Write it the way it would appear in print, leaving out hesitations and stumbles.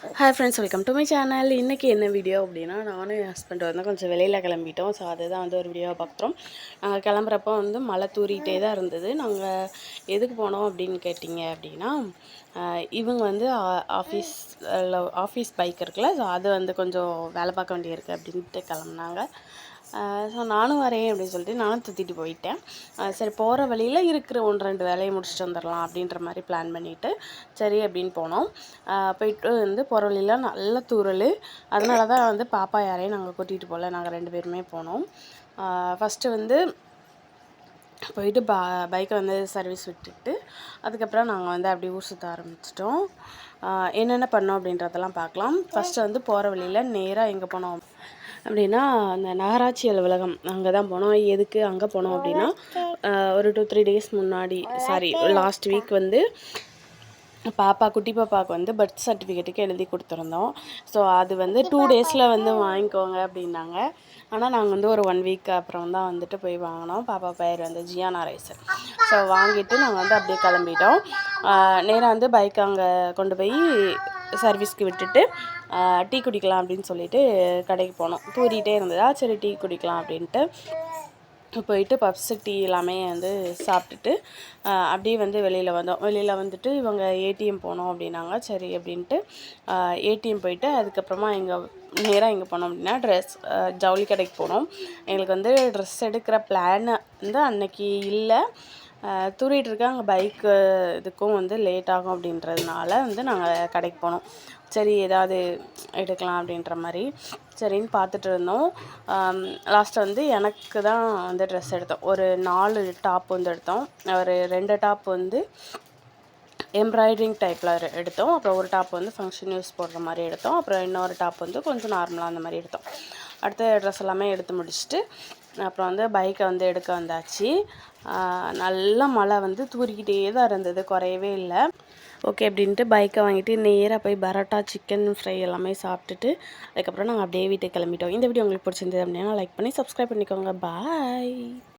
Hi friends, welcome to my channel. இன்றைக்கி என்ன video அப்படின்னா, நானும் என் ஹஸ்பண்ட் வந்து கொஞ்சம் வெளியில் கிளம்பிட்டோம். ஸோ அதுதான் வந்து ஒரு வீடியோவை பார்க்குறோம். நாங்கள் கிளம்புறப்போ வந்து மழை தூறிகிட்டே தான் இருந்தது. நாங்கள் எதுக்கு போனோம் அப்படின்னு கேட்டிங்க அப்படின்னா, இவங்க வந்து ஆஃபீஸ் பைக் இருக்குல்ல, ஸோ அது வந்து கொஞ்சம் வேலை பார்க்க வேண்டியிருக்கு அப்படின்ட்டு கிளம்புனாங்க. ஸோ நானும் வரேன் அப்படின்னு சொல்லிட்டு நானும் தூத்திட்டு போயிட்டேன். சரி, போகிற வழியில் இருக்கிற 1-2 வேலையை முடிச்சுட்டு வந்துடலாம் அப்படின்ற மாதிரி பிளான் பண்ணிவிட்டு சரி அப்படின்னு போனோம். போயிட்டு வந்து போகிற வழியில் நல்ல தூறல். அதனால தான் வந்து பாப்பா யாரையும் நாங்கள் கூட்டிகிட்டு போகல. நாங்கள் 2 பேருமே போனோம். ஃபஸ்ட்டு வந்து போயிட்டு பைக்கை வந்து சர்வீஸ் விட்டுட்டு அதுக்கப்புறம் நாங்கள் வந்து அப்படியே ஊர் சுற்ற ஆரம்பிச்சிட்டோம். என்னென்ன பண்ணோம் அப்படின்றதெல்லாம் பார்க்கலாம். ஃபஸ்ட்டு வந்து போகிற வழியில் நேராக எங்கே போனோம் அப்படின்னா, அந்த நகராட்சி அலுவலகம் அங்கே தான் போனோம். எதுக்கு அங்கே போனோம் அப்படின்னா, ஒரு 2-3 டேஸ் முன்னாடி, லாஸ்ட் வீக் வந்து குட்டி பாப்பாவுக்கு வந்து பர்த் சர்டிஃபிகேட்டுக்கு எழுதி கொடுத்துருந்தோம். ஸோ அது வந்து 2 டேஸில் வந்து வாங்கிக்கோங்க அப்படின்னாங்க. ஆனால் நாங்கள் வந்து ஒரு 1 வீக் அப்புறம் தான் வந்துட்டு போய் வாங்கினோம். பாப்பா பேர் வந்து ஜியானா ரைஸு. ஸோ வாங்கிட்டு நாங்கள் வந்து அப்படியே கிளம்பிட்டோம். நேராக வந்து பைக் அங்கே கொண்டு போய் சர்வீஸ்க்கு விட்டுட்டு டீ குடிக்கலாம் அப்படின்னு சொல்லிட்டு கடைக்கு போனோம். தூறிகிட்டே இருந்ததா, சரி டீ குடிக்கலாம் அப்படின்ட்டு போயிட்டு பப்ஸு டீ எல்லாமே வந்து சாப்பிட்டுட்டு அப்படியே வந்து வெளியில் வந்தோம். வெளியில் வந்துட்டு இவங்க ஏடிஎம் போனோம் அப்படின்னாங்க. சரி அப்படின்ட்டு ஏடிஎம் போயிட்டு அதுக்கப்புறமா நேராக எங்கே போனோம் அப்படின்னா ஜவுளி கடைக்கு போனோம். எங்களுக்கு வந்து ட்ரெஸ் எடுக்கிற பிளான் வந்து அன்னைக்கு இல்லை. தூரிகிட்டு அங்கே பைக்கு இதுக்கும் வந்து லேட் ஆகும் அப்படின்றதுனால வந்து நாங்கள் கடைக்கு போனோம். சரி ஏதாவது எடுக்கலாம் அப்படின்ற மாதிரி சரின்னு பார்த்துட்டு இருந்தோம். லாஸ்ட்டு வந்து எனக்கு தான் வந்து ட்ரெஸ் எடுத்தோம். ஒரு 4 டாப் வந்து எடுத்தோம். ஒரு 2 டாப் வந்து எம்ப்ராய்டரிங் டைப்பில் எடுத்தோம். அப்புறம் ஒரு டாப் வந்து ஃபங்க்ஷன் யூஸ் போடுற மாதிரி எடுத்தோம். அப்புறம் இன்னொரு டாப் வந்து கொஞ்சம் நார்மலாக அந்த மாதிரி எடுத்தோம். அடுத்த ட்ரெஸ் எல்லாமே எடுத்து முடிச்சுட்டு அப்புறம் வந்து பைக்கை வந்து எடுக்க வந்தாச்சு. நல்ல மழை வந்து தூறிக்கிட்டே தான் இருந்தது, குறையவே இல்லை. ஓகே அப்படின்ட்டு பைக்கை வாங்கிட்டு நேராக போய் பரோட்டா, சிக்கன் ஃப்ரை எல்லாமே சாப்பிட்டுட்டு அதுக்கப்புறம் நாங்கள் அப்படியே வீட்டுக்கு கிளம்பிட்டோம். இந்த வீடியோ உங்களுக்கு பிடிச்சிருந்தது அப்படின்னா லைக் பண்ணி சப்ஸ்கிரைப் பண்ணிக்கோங்க. பாய்.